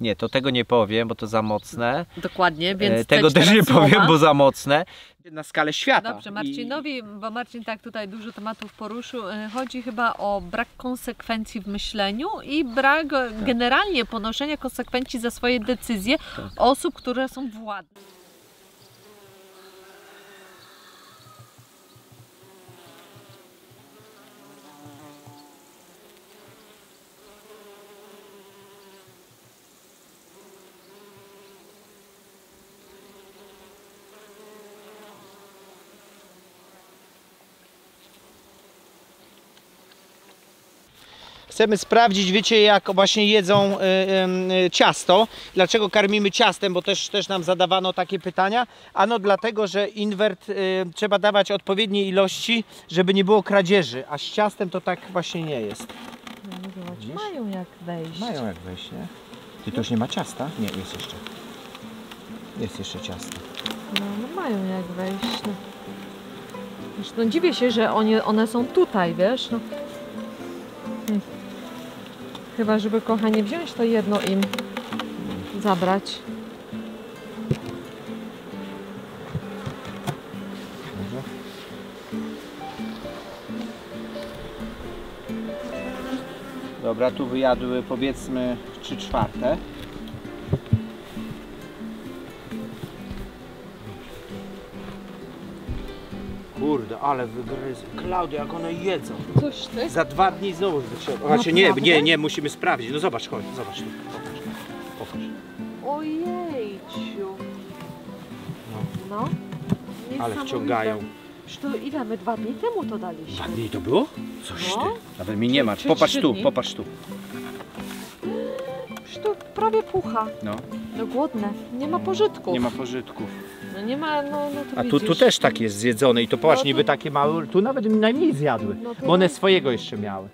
Nie, to tego nie powiem, bo to za mocne. Dokładnie, więc tego też nie powiem, bo za mocne. Na skalę świata. Dobrze, Marcinowi, bo Marcin tak tutaj dużo tematów poruszył, chodzi chyba o brak konsekwencji w myśleniu i brak generalnie ponoszenia konsekwencji za swoje decyzje osób, które są władne. Chcemy sprawdzić, wiecie, jak właśnie jedzą ciasto. Dlaczego karmimy ciastem, bo też nam zadawano takie pytania. Ano dlatego, że inwert trzeba dawać odpowiedniej ilości, żeby nie było kradzieży, a z ciastem to tak właśnie nie jest. No, mają jak wejść. Mają jak wejść, nie? Ty to już nie ma ciasta? Nie, jest jeszcze. Jest jeszcze ciasto. No mają jak wejść. No. Wiesz, no dziwię się, że one są tutaj, wiesz. No. Chyba, żeby kochanie wziąć to jedno im zabrać. Może? Dobra, tu wyjadły powiedzmy 3/4. Kurde, ale wygryzły. Klaudia, jak one jedzą. Coś ty? Za 2 dni znowu wytrzeba. Znaczy nie, musimy sprawdzić. No zobacz, chodź, zobacz tu. Pokaż. Ojejciu. No. Ale wciągają. To ile my 2 dni temu to daliśmy? 2 dni to było? Coś No. ty. Nawet mi nie ma. Czy Popatrz 3 tu, dni? popatrz tu. To prawie pucha. No. No głodne. Nie ma pożytków. Nie ma pożytków. No nie ma, no to A widzisz. tu też tak jest zjedzone i to popatrz, No to- niby takie małe. Tu nawet najmniej zjadły. No to- Bo one swojego jeszcze miały.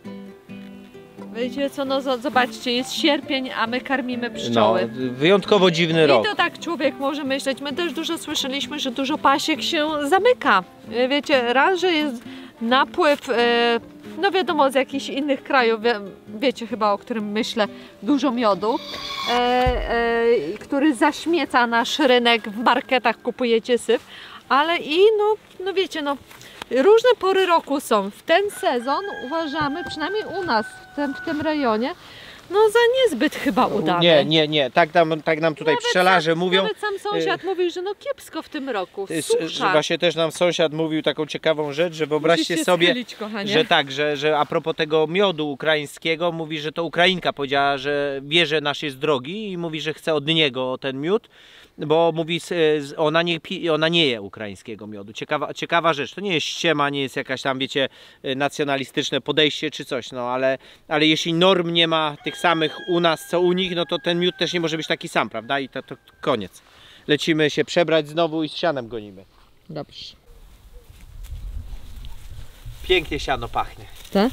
Wiecie co, no zobaczcie, jest sierpień, a my karmimy pszczoły. No, wyjątkowo dziwny I rok. to tak człowiek może myśleć. My też dużo słyszeliśmy, że dużo pasiek się zamyka. Wiecie, raz, że jest napływ, no wiadomo, z jakichś innych krajów, wiecie chyba, o którym myślę, dużo miodu, który zaśmieca nasz rynek, w marketach kupujecie syf, ale i no wiecie, no różne pory roku są. W ten sezon uważamy, przynajmniej u nas, w tym rejonie, no za niezbyt chyba udany. Nie. Tak nam tutaj pszczelarze mówią. Nawet sam sąsiad mówił, że no kiepsko w tym roku, Że susza. właśnie też nam sąsiad mówił taką ciekawą rzecz, że wyobraźcie Musisz się sobie, schylić, kochanie. że tak, że a propos tego miodu ukraińskiego, mówi, że to Ukrainka powiedziała, że wie, że nasz jest drogi i mówi, że chce od niego ten miód, bo mówi, ona nie je ukraińskiego miodu. Ciekawa rzecz, to nie jest ściema, nie jest jakaś tam, wiecie, nacjonalistyczne podejście czy coś, no ale jeśli norm nie ma tych samych u nas, co u nich, no to ten miód też nie może być taki sam, prawda? I to koniec. Lecimy się przebrać znowu i z sianem gonimy. Dobrze. Pięknie siano pachnie. Tak?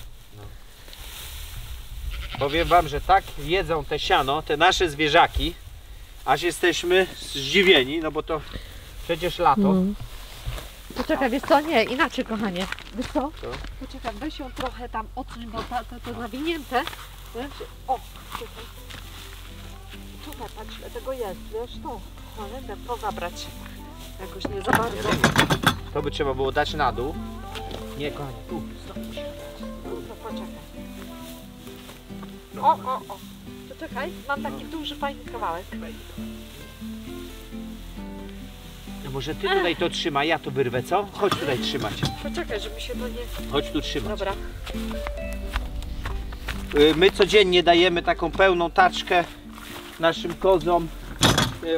Powiem wam, że tak jedzą te siano, te nasze zwierzaki, aż jesteśmy zdziwieni, no bo to przecież lato. Poczekaj, wiesz co? Nie, inaczej, kochanie. Wiesz co? Co? Poczekaj, weź ją trochę tam odsuń, bo to zawinięte. O, czekaj. Tutaj, patrz, ile tego jest, wiesz, to. Będę to zabrać. Jakoś nie za bardzo. To by trzeba było dać na dół. Nie, kochanie, tu. To poczekaj. O. Poczekaj, mam taki duży, fajny kawałek. No może ty tutaj to trzymaj, ja to wyrwę, co? Chodź tutaj trzymać. Poczekaj, żeby się to nie... Chodź tu trzymać. Dobra. My codziennie dajemy taką pełną taczkę naszym kozom.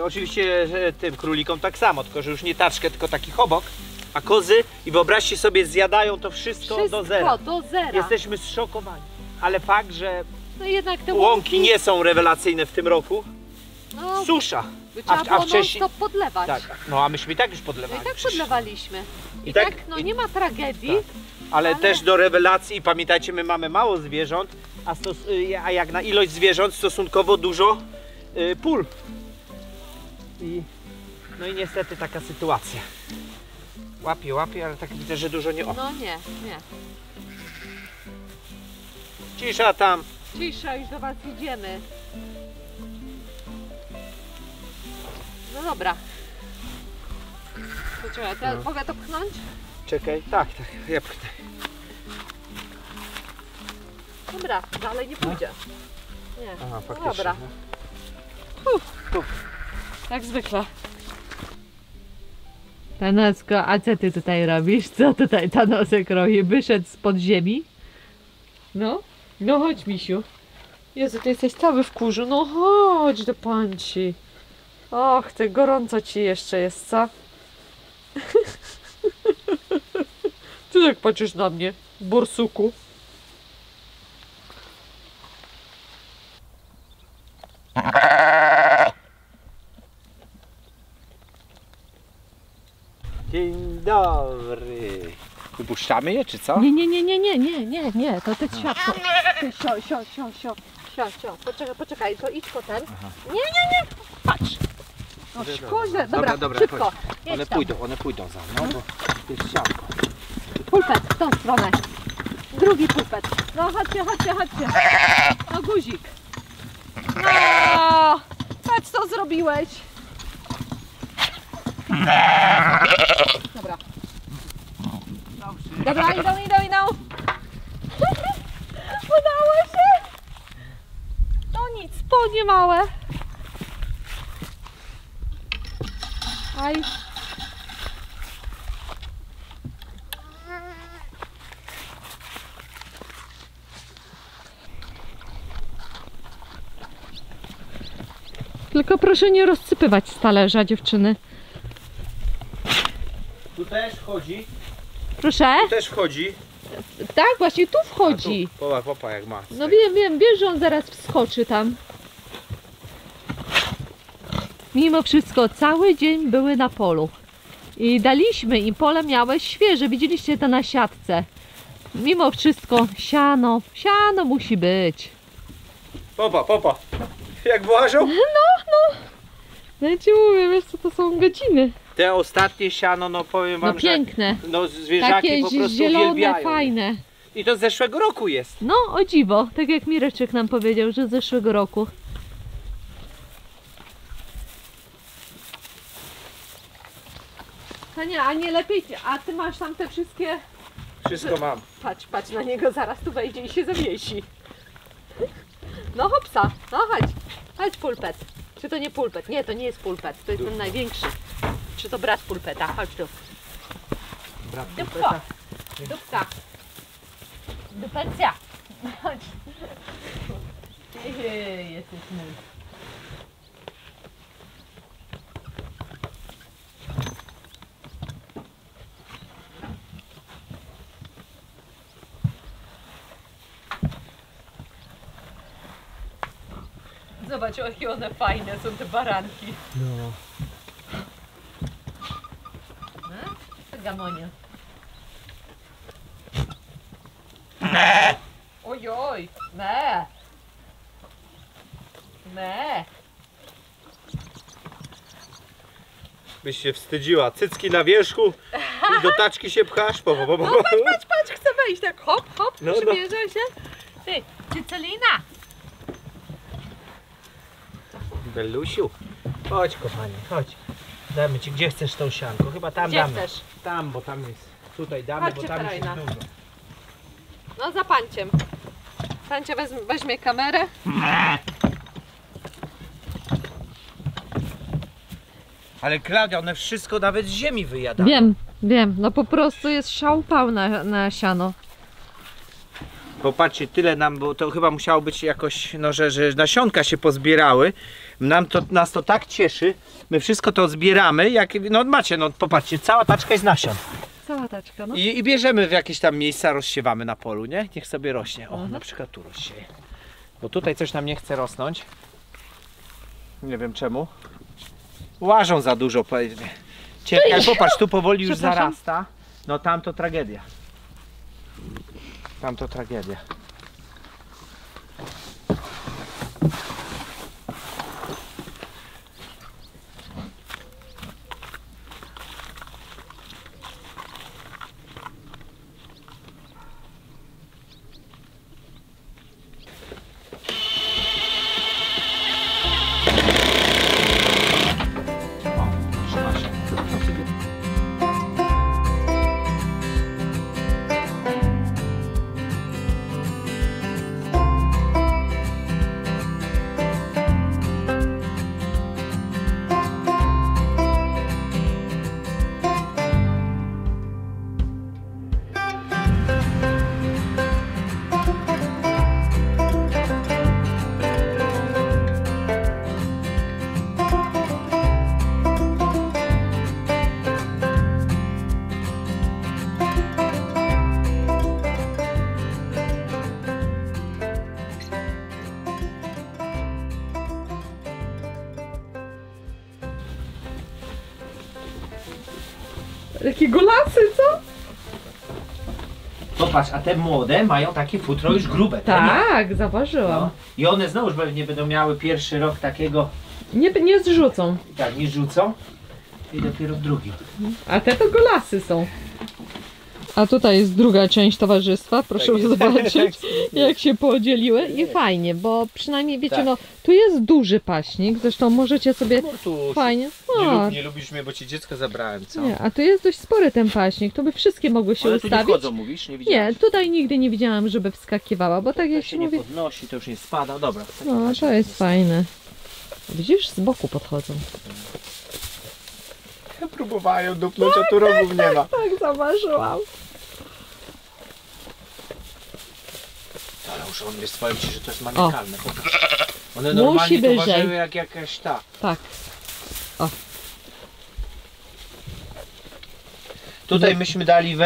Oczywiście tym królikom tak samo, tylko że już nie taczkę, tylko taki chobok. A kozy, i wyobraźcie sobie, zjadają to wszystko do zera. do zera. Jesteśmy zszokowani. Ale fakt, że No jednak te łąki nie są rewelacyjne w tym roku. No, Susza. trzeba było wcześniej... non-stop podlewać. Tak, no a myśmy i tak już No podlewali. i tak przecież. podlewaliśmy. I tak- tak, no nie ma tragedii. Tak. Ale też do rewelacji, pamiętajcie, my mamy mało zwierząt, a jak na ilość zwierząt stosunkowo dużo pól. No i niestety taka sytuacja. Łapie, ale tak widzę, że dużo nie... O, No nie. cisza tam. Cisza, już do was idziemy. Dobra. Poczekaj, teraz mogę to pchnąć? Czekaj, tak, ja pchnę. Dobra, dalej nie pójdzie. Nie, Aha, no faktycznie. dobra. Jak zwykle. Tanecko, a co ty tutaj robisz? Co tutaj Tanosek robi? Wyszedł spod ziemi? No? No chodź, misiu. Jezu, ty jesteś cały w kurzu. No chodź do panci. Och, ty gorąco ci jeszcze jest, co? Ty tak patrzysz na mnie, borsuku. Dzień dobry. Wypuszczamy je, czy co? Nie, to ty światło. Ty, sio. Poczekaj, to idź potem. Aha. Nie. Patrz. No szkoda, dobra, szybko. Jedź tam. One pójdą za mną, bo jest sianko. Pulpet, w tą stronę. Drugi pulpet. No chodźcie. O, guzik. No, patrz co zrobiłeś. Dobra. Dobra, idą. Udało się. No nic, spodnie małe. Aj. Tylko proszę nie rozsypywać z talerza, dziewczyny. Tu też wchodzi. Proszę? Tu też wchodzi. Tak, właśnie tu wchodzi. Popa jak ma. No wiem, wiesz, że on zaraz wskoczy tam. Mimo wszystko cały dzień były na polu. I daliśmy im, pole miałe świeże, widzieliście to na siatce. Mimo wszystko siano musi być. Popa. Jak włażą? No ja ci mówię, wiesz co to są godziny. Te ostatnie siano, no powiem wam, No piękne. że no, zwierzaki Takie po prostu zielone, uwielbiają. fajne. I to z zeszłego roku jest. No o dziwo, tak jak Mireczek nam powiedział, że z zeszłego roku. Tania, a nie lepiej, a ty masz tam te wszystkie... Wszystko mam. Patrz na niego, zaraz tu wejdzie i się zawiesi. No hopsa, no chodź pulpet. Czy to nie pulpet? Nie, to nie jest pulpet, to jest ten największy. Czy to brat pulpeta? Chodź tu. Dupka. Dupecja. Chodź. Jesteś mój. Zobacz, jakie one fajne są te baranki. No. Gamonie. Ojoj, me. Byś się wstydziła. Cycki na wierzchu i do taczki się pchasz. No patrz, chcę wejść tak hop, No. przymierzę się. Ty, Cycelina. Belusiu, chodź kochanie, chodź. Damy ci, gdzie chcesz tą sianko? Chyba tam Gdzie damy. chcesz? Tam, bo tam jest. Tutaj damy, Chodźcie, bo tam jest Karolina. dużo. No za panciem. Pancia weźmie kamerę. Ale Klaudia, one wszystko nawet z ziemi wyjadają. Wiem. No po prostu jest szałpał na siano. Popatrzcie, tyle nam, bo to chyba musiało być jakoś, no, że nasionka się pozbierały. Nas to tak cieszy. My wszystko to zbieramy, jak, no macie, no popatrzcie, cała taczka jest nasion. Cała taczka, no. I bierzemy w jakieś tam miejsca, rozsiewamy na polu, nie? Niech sobie rośnie. O, na przykład tu rozsieje. Bo tutaj coś nam nie chce rosnąć. Nie wiem czemu. Łażą za dużo, pewnie. Ciekawe, popatrz, tu powoli już Przepraszam. zarasta. No tam to tragedia. Tam to tragedia. Jakie golasy, co? Popatrz, a te młode mają takie futro już grube. Tak, zauważyłam. No. I one znowuż pewnie będą miały pierwszy rok takiego, Nie zrzucą. tak, nie rzucą. I dopiero drugi. A te to golasy są. A tutaj jest druga część towarzystwa, proszę Tak jest. zobaczyć jak się podzieliły i fajnie, bo przynajmniej wiecie, Tak. no tu jest duży paśnik, zresztą możecie sobie fajnie, Nie lubisz mnie, bo ci dziecko zabrałem, co? nie, a tu jest dość spory ten paśnik, to by wszystkie mogły się One tu nie ustawić. wchodzą, mówisz? Nie Nie, widziałeś? tutaj nigdy nie widziałam, żeby wskakiwała, bo tak To jak się się nie mówi, podnosi, to już nie spada. Dobra. w takim no razie to jest fajne. Widzisz, z boku podchodzą. Próbowają dupnąć, a tu rogów nie ma. Tak, zauważyłam. Ale już on jest, powiem ci, że to jest maniakalne. Popatrz. One Musi normalnie wyżej. towarzyły jak jakaś ta. Tak. Tutaj myśmy dali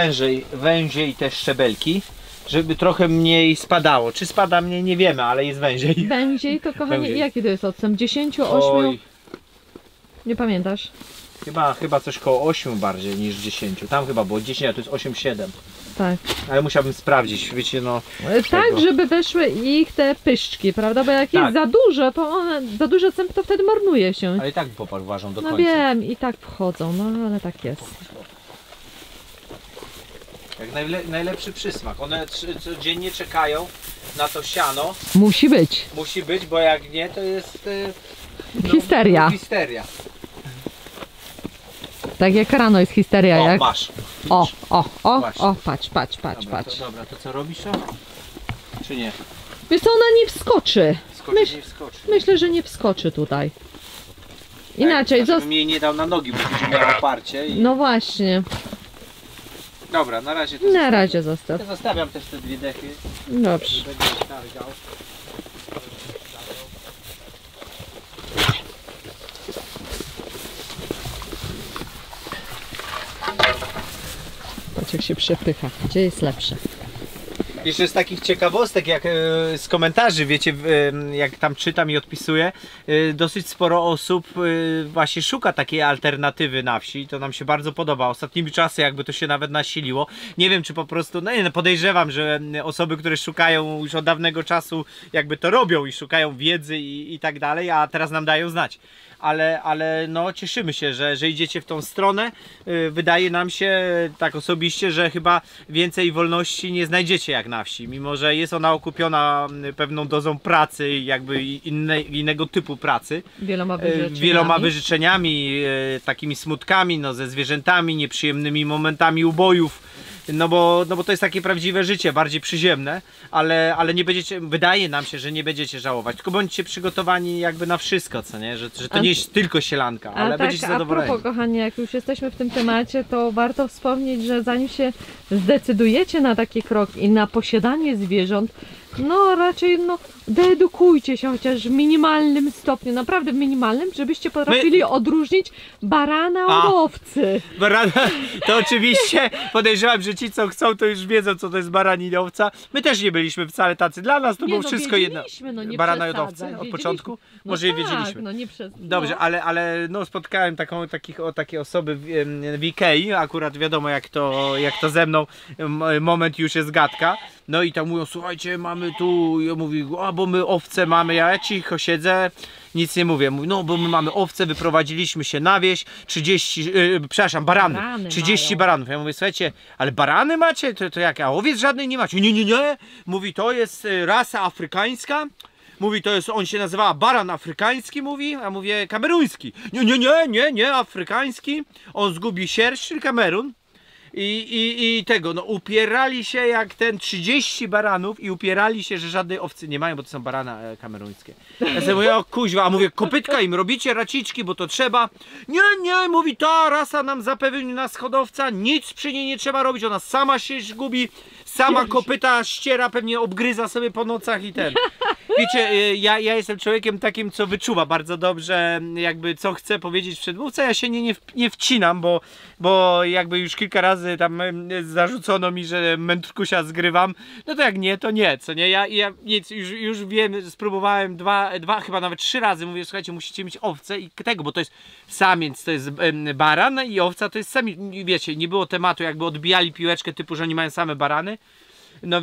węziej te szczebelki, żeby trochę mniej spadało. Czy spada mniej, nie wiemy, ale jest węziej. Węziej to kochanie, Węziej. jaki to jest odstęp? 10, 8? Oj, Nie pamiętasz? chyba coś koło 8 bardziej niż 10. Tam chyba było 10, a to jest 8-7. Tak. Ale musiałbym sprawdzić, wiecie, no. Tak, Tego. żeby weszły ich te pyszczki, prawda? Bo jak Tak. jest za dużo, to one, za duży odstęp, to wtedy marnuje się. Ale i tak popatrz, ważą do No końca. wiem, i tak wchodzą, no ale tak jest. Jak najlepszy przysmak. One codziennie czekają na to siano. Musi być. Musi być, bo jak nie, to jest Histeria. Histeria. Tak jak rano jest histeria, O, jak... masz. Właśnie. Patrz. Dobra, to co robisz to? Czy nie? Wiesz co, ona nie wskoczy. Skoczy, nie wskoczy. Myślę, że nie wskoczy tutaj. Inaczej, Żebym jej nie dał na nogi, bo będzie miała oparcie. I... no właśnie, Dobra, na razie to na zostawiam. razie zostaw. Ja zostawiam też te dwie dechy. Dobrze. Nie będę targał. Patrz jak się przepycha. Gdzie jest lepsze? Jeszcze z takich ciekawostek, jak z komentarzy, wiecie, jak tam czytam i odpisuję, dosyć sporo osób właśnie szuka takiej alternatywy na wsi. To nam się bardzo podoba. Ostatnimi czasy jakby to się nawet nasiliło. Nie wiem, czy po prostu, no podejrzewam, że osoby, które szukają już od dawnego czasu jakby to robią i szukają wiedzy i tak dalej, a teraz nam dają znać. Ale no cieszymy się, że idziecie w tą stronę. Wydaje nam się tak osobiście, że chyba więcej wolności nie znajdziecie jak na wsi, mimo że jest ona okupiona pewną dozą pracy, jakby innego typu pracy. Wieloma wyrzeczeniami, takimi smutkami, no, ze zwierzętami, nieprzyjemnymi momentami ubojów. No bo to jest takie prawdziwe życie, bardziej przyziemne, ale nie będziecie, wydaje nam się, że nie będziecie żałować, tylko bądźcie przygotowani jakby na wszystko, co nie? Że to nie jest tylko sielanka, ale będziecie zadowoleni. A propos, kochani, jak już jesteśmy w tym temacie, to warto wspomnieć, że zanim się zdecydujecie na taki krok i na posiadanie zwierząt, no raczej doedukujcie się chociaż w minimalnym stopniu, naprawdę w minimalnym, żebyście potrafili odróżnić barana od owcy. To oczywiście podejrzewam, że ci co chcą, to już wiedzą, co to jest baran i owca. My też nie byliśmy wcale tacy, dla nas to było wszystko jedno. Barana i od owcy od początku? Może i wiedzieliśmy. Dobrze, ale no, spotkałem takie osoby w Ikei, akurat wiadomo jak to ze mną, moment już jest gadka. No i tam mówią, słuchajcie, mamy tu, ja mówię, bo my owce mamy, ja cicho siedzę, nic nie mówię. Mówię, no bo my mamy owce, wyprowadziliśmy się na wieś, 30, barany 30 baranów. Ja mówię, słuchajcie, ale barany macie? To jak, a owiec żadnej nie macie? Nie. Mówi, to jest rasa afrykańska. Mówi, on się nazywa baran afrykański, mówi, a mówię, kameruński. Nie, afrykański. On zgubi sierść, Kamerun. I tego, no upierali się jak ten 30 baranów i upierali się, że żadnej owcy nie mają, bo to są barana kameruńskie. Ja sobie mówię, o kuźwa, a mówię, kopytka im robicie, raciczki, bo to trzeba. Nie, mówi, ta rasa nam zapewni nas hodowca, nic przy niej nie trzeba robić, ona sama się zgubi, sama kopyta ściera, pewnie obgryza sobie po nocach i ten. Wiecie, ja jestem człowiekiem takim, co wyczuwa bardzo dobrze, jakby co chce powiedzieć przedmówca, ja się nie wcinam, bo jakby już kilka razy razy tam zarzucono mi, że mędrkusia zgrywam. No to jak nie, to nie, co nie? Ja nic, już wiem, spróbowałem dwa, chyba nawet 3 razy. Mówię, słuchajcie, musicie mieć owcę i tego, bo to jest samiec, to jest baran i owca to jest samiec. Wiecie, nie było tematu, jakby odbijali piłeczkę typu, że oni mają same barany. No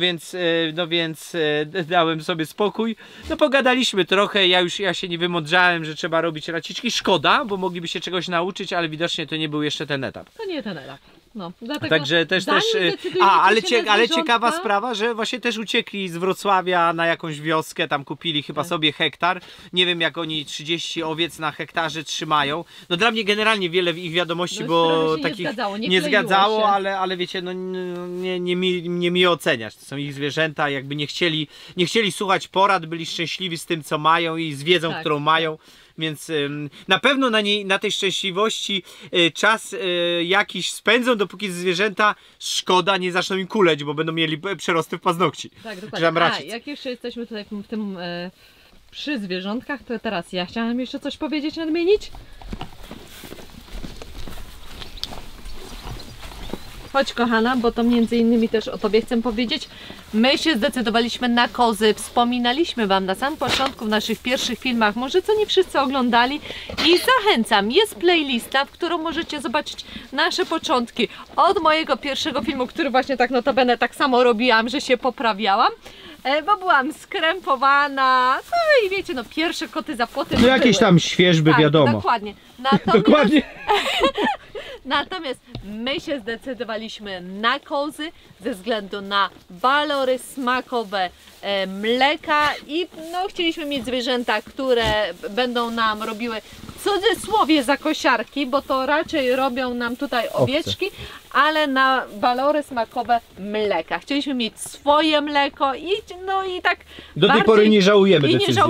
więc dałem sobie spokój. No pogadaliśmy trochę, ja się nie wymądrzałem, że trzeba robić raciczki. Szkoda, bo mogliby się czegoś nauczyć, ale widocznie to nie był jeszcze ten etap. To nie ten etap. No, dlatego także też. Ale ciekawa sprawa, że właśnie też uciekli z Wrocławia na jakąś wioskę, tam kupili chyba sobie hektar. Nie wiem, jak oni 30 owiec na hektarze trzymają. No dla mnie generalnie wiele ich wiadomości, bo takich nie zgadzało, ale wiecie, no nie mi oceniać. To są ich zwierzęta, jakby nie chcieli słuchać porad, byli szczęśliwi z tym, co mają i z wiedzą, którą mają. Więc na pewno na tej szczęśliwości czas jakiś spędzą, dopóki zwierzęta, szkoda, nie zaczną im kuleć, bo będą mieli przerosty w paznokci. Tak, dokładnie. Jak jeszcze jesteśmy tutaj w tym przy zwierzątkach, to teraz ja chciałam jeszcze coś powiedzieć, nadmienić. Chodź, kochana, bo to między innymi też o tobie chcę powiedzieć. My się zdecydowaliśmy na kozy. Wspominaliśmy wam na samym początku w naszych pierwszych filmach, może co nie wszyscy oglądali, i zachęcam, jest playlista, w którą możecie zobaczyć nasze początki od mojego pierwszego filmu, który właśnie tak notabene tak samo robiłam, że się poprawiałam, bo byłam skrępowana, no i wiecie, no pierwsze koty za płotem. No jakieś tam świeżby, tak, wiadomo. Dokładnie. Natomiast my się zdecydowaliśmy na kozy ze względu na walory smakowe mleka i no, chcieliśmy mieć zwierzęta, które będą nam robiły w cudzysłowie zakosiarki, bo to raczej robią nam tutaj owieczki, ale na walory smakowe mleka. Chcieliśmy mieć swoje mleko i no i tak do tej pory nie żałujemy decyzji.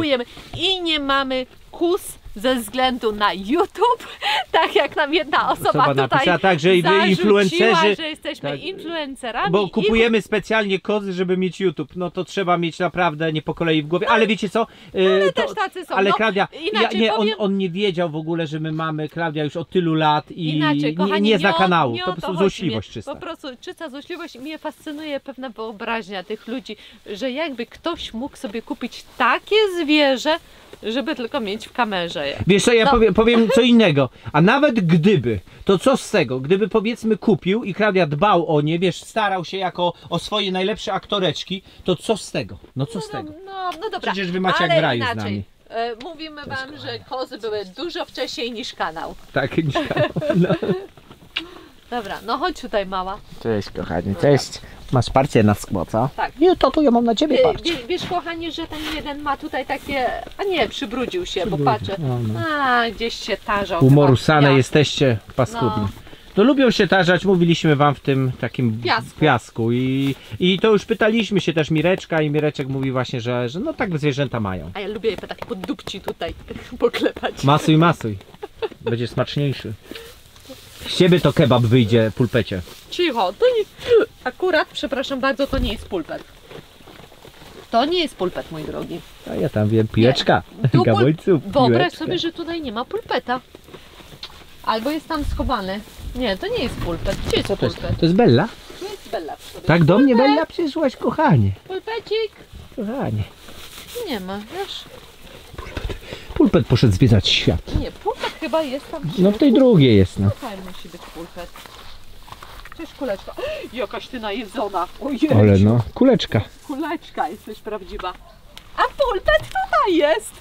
I nie mamy kus ze względu na YouTube, tak jak nam jedna osoba tutaj napisała, tak, że influencerzy, że jesteśmy influencerami. Bo kupujemy specjalnie kozy, żeby mieć YouTube. No to trzeba mieć naprawdę nie po kolei w głowie. Ale wiecie co? Ale też tacy są. Ale Klaudia, on nie wiedział w ogóle, że my mamy, Klaudia, już od tylu lat i kochani, nie zna kanału. To po prostu złośliwość czysta. Po prostu czysta złośliwość i mnie fascynuje pewna wyobraźnia tych ludzi, że jakby ktoś mógł sobie kupić takie zwierzę, żeby tylko mieć w kamerze. Wiesz co, ja powiem co innego. A nawet gdyby, to co z tego? Gdyby powiedzmy kupił i Klaudia dbał o nie, wiesz, starał się jako o swoje najlepsze aktoreczki, to co z tego? No co z tego? No dobra. Przecież wy macie jak w raju z nami. Mówimy wam, że kozy były dużo wcześniej niż kanał. Tak, niż kanał. No. Dobra, no chodź tutaj, mała. Cześć, kochanie, cześć. Masz parcie na skło, co? Tak. Nie, to ja mam na ciebie parcie. Wiesz, kochanie, że ten jeden ma tutaj takie... A nie, przybrudził się, bo patrzę. A, gdzieś się tarzał. Umorusane jesteście, paskudni. No lubią się tarzać, mówiliśmy wam w tym takim piasku. I to już pytaliśmy się też Mireczka i Mireczek mówi właśnie, że no tak zwierzęta mają. A ja lubię je tak pod dupci tutaj poklepać. Masuj. Będzie smaczniejszy. Z ciebie to kebab wyjdzie, pulpecie. Cicho, to nie... Akurat, przepraszam bardzo, to nie jest pulpet. To nie jest pulpet, mój drogi. A ja tam wiem, piłeczka. Wyobraź sobie, że tutaj nie ma pulpeta. Albo jest tam schowany. Nie, to nie jest pulpet. Gdzie jest pulpet? To jest Bella? Tu jest Bella. Tak do mnie Bella przyszłaś, kochanie. Pulpecik. Kochanie. Nie ma, wiesz? Pulpet poszedł zwiedzać świat. Nie, pulpet chyba jest tam. No w tej drugiej jest, no. Tutaj musi być pulpet. Cześć, kuleczka. Jakaś ty najedzona. Ojej. Ale no, kuleczka. Kuleczka, jesteś prawdziwa. A pulpet tutaj jest.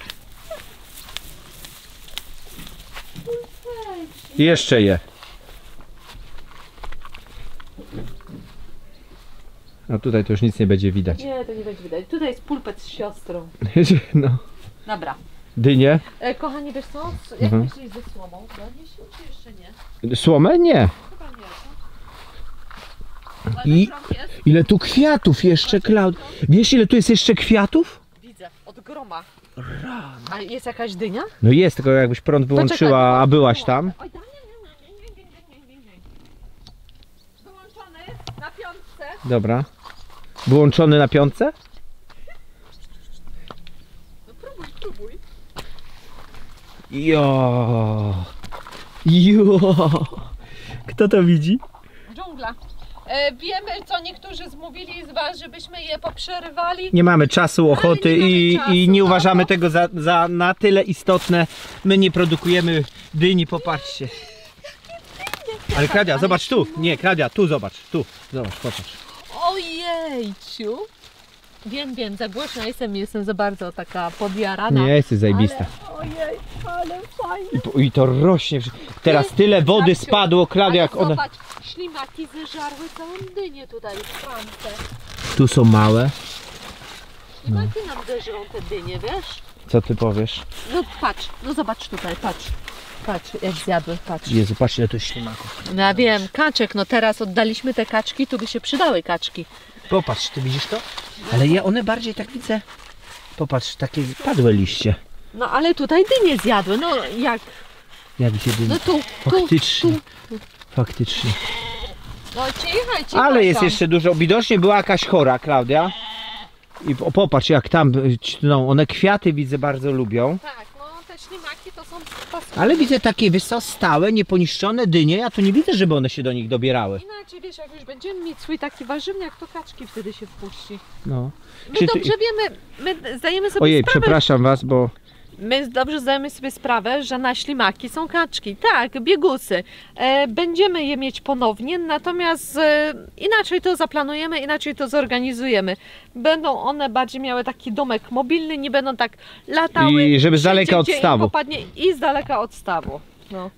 I jeszcze je. A tutaj to już nic nie będzie widać. Nie, to nie będzie widać. Tutaj jest pulpet z siostrą. No. Dobra. Dynie. Kochani, wiesz co? Jak myślisz ze słomą? Donieśmy czy jeszcze nie? Słomę? Nie. Chyba nie. I ile tu kwiatów jeszcze, Klaudia. Wiesz, ile tu jest jeszcze kwiatów? Widzę, od groma. A jest jakaś dynia? No jest, tylko jakbyś prąd wyłączyła, a byłaś tam. Wyłączony na piątce. Dobra. Wyłączony na piątce? No próbuj. Jo. Kto to widzi? węgla. Wiemy, co niektórzy zmówili z Was, żebyśmy je poprzerywali. Nie mamy czasu, ochoty i nie uważamy tego za na tyle istotne. My nie produkujemy dyni, popatrzcie. Ale Klaudia, zobacz tu. Nie, Klaudia, tu zobacz, tu. Zobacz, popatrz. Ojejciu. Wiem, za głośno jestem za bardzo taka podjarana. Nie, jesteś zajebista. Ojej, ale fajnie. I to rośnie. Teraz tyle wody spadło, Klaudia, jak one... Zobacz, ślimaki zeżarły całą dynię tutaj w ramce. Tu są małe. Ślimaki nam zeżrą te dynie, wiesz? Co ty powiesz? No patrz, no zobacz tutaj, patrz. Patrz, jak zjadły, patrz. Jezu, patrz ile tu ślimaków. No ja wiem, kaczek, no teraz oddaliśmy te kaczki, tu by się przydały kaczki. Popatrz, ty widzisz to? Ale one bardziej tak widzę. Popatrz, takie padłe liście. No ale tutaj dynie zjadły, no jak? Jak się dynie? No tu, Faktycznie. tu. Faktycznie. No cichaj. Ale jest jeszcze dużo. Widocznie była jakaś chora, Klaudia. I popatrz jak tam, no, one kwiaty widzę bardzo lubią. Tak, no te ślimaki to są paskudne. Ale widzę takie stałe, nieponiszczone dynie. Ja tu nie widzę, żeby one się do nich dobierały. Inaczej wiesz, jak już będziemy mieć swój taki warzywniak, to kaczki wtedy się wpuści. No. My dobrze wiemy, my zdajemy sobie Ojej, sprawę. przepraszam was, bo... My dobrze zdajemy sobie sprawę, że na ślimaki są kaczki. Tak, biegusy. Będziemy je mieć ponownie, natomiast inaczej to zaplanujemy, inaczej to zorganizujemy. Będą one bardziej miały taki domek mobilny, nie będą tak latały. I żeby z daleka wszędzie, od gdzie im stawu. Popadnie, i z daleka od stawu. No.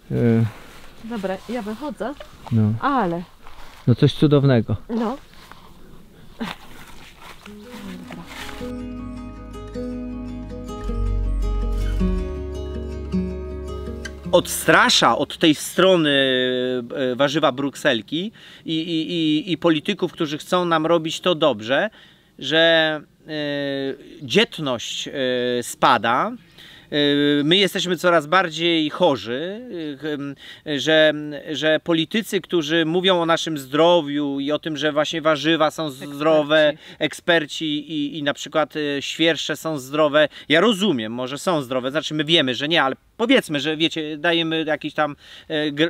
Dobra, ja wychodzę, No. ale... No coś cudownego. No. Odstrasza od tej strony warzywa brukselki i polityków, którzy chcą nam robić to dobrze, że dzietność spada. My jesteśmy coraz bardziej chorzy, że politycy, którzy mówią o naszym zdrowiu i o tym, że właśnie warzywa są zdrowe, eksperci i na przykład świerszcze są zdrowe. Ja rozumiem, może są zdrowe, znaczy my wiemy, że nie, ale powiedzmy, że wiecie, dajemy jakiś tam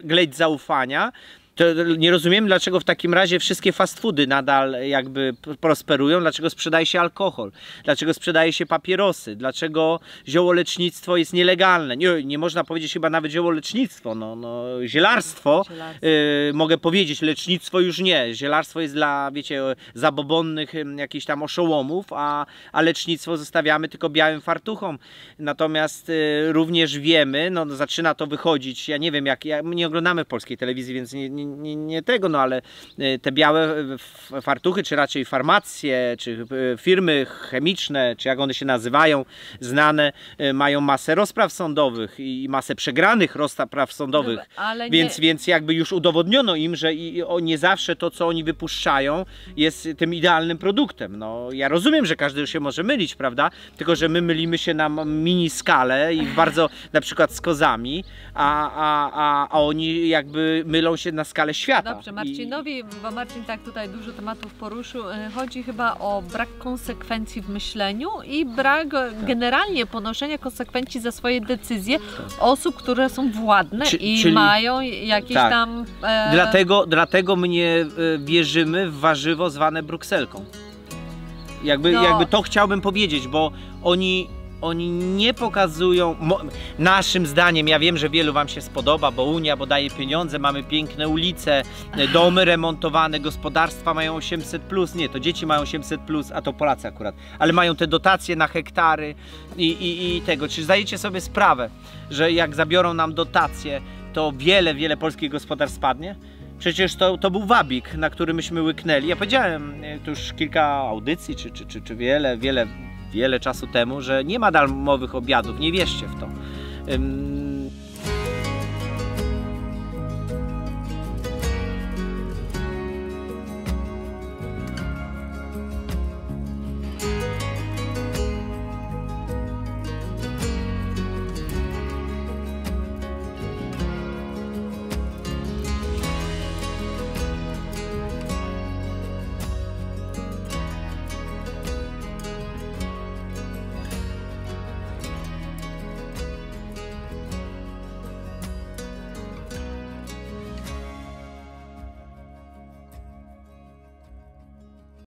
glejt zaufania. To nie rozumiem, dlaczego w takim razie wszystkie fast foody nadal jakby prosperują, dlaczego sprzedaje się alkohol, dlaczego sprzedaje się papierosy, dlaczego ziołolecznictwo jest nielegalne. Nie można powiedzieć chyba nawet ziołolecznictwo, zielarstwo. Mogę powiedzieć, lecznictwo już nie. Zielarstwo jest dla, wiecie, zabobonnych jakichś tam oszołomów, a lecznictwo zostawiamy tylko białym fartuchom. Natomiast również wiemy, zaczyna to wychodzić, ja nie wiem, my nie oglądamy polskiej telewizji, więc nie tego, ale te białe fartuchy, czy raczej farmacje, czy firmy chemiczne, czy jak one się nazywają, znane, mają masę rozpraw sądowych i masę przegranych rozpraw sądowych, więc jakby już udowodniono im, że nie zawsze to, co oni wypuszczają, jest tym idealnym produktem. Ja rozumiem, że każdy się może mylić, prawda? Tylko że my mylimy się na mini skalę i bardzo na przykład z kozami, a oni jakby mylą się na skalę świata. Dobrze, Marcinowi, bo Marcin tak tutaj dużo tematów poruszył, chodzi chyba o brak konsekwencji w myśleniu i brak generalnie ponoszenia konsekwencji za swoje decyzje osób, które są władne czyli mają jakieś tam... Dlatego my nie wierzymy w warzywo zwane brukselką. Jakby to chciałbym powiedzieć, bo oni nie pokazują, naszym zdaniem, ja wiem, że wielu wam się spodoba, bo Unia, bo daje pieniądze, mamy piękne ulice, domy remontowane, gospodarstwa mają 800+, nie, to dzieci mają 800+, a to Polacy akurat, ale mają te dotacje na hektary i tego. Czy zdajecie sobie sprawę, że jak zabiorą nam dotacje, to wiele polskich gospodarstw spadnie? Przecież to był wabik, na który myśmy łyknęli. Ja powiedziałem tu już kilka audycji, czy wiele czasu temu, że nie ma darmowych obiadów, nie wierzcie w to.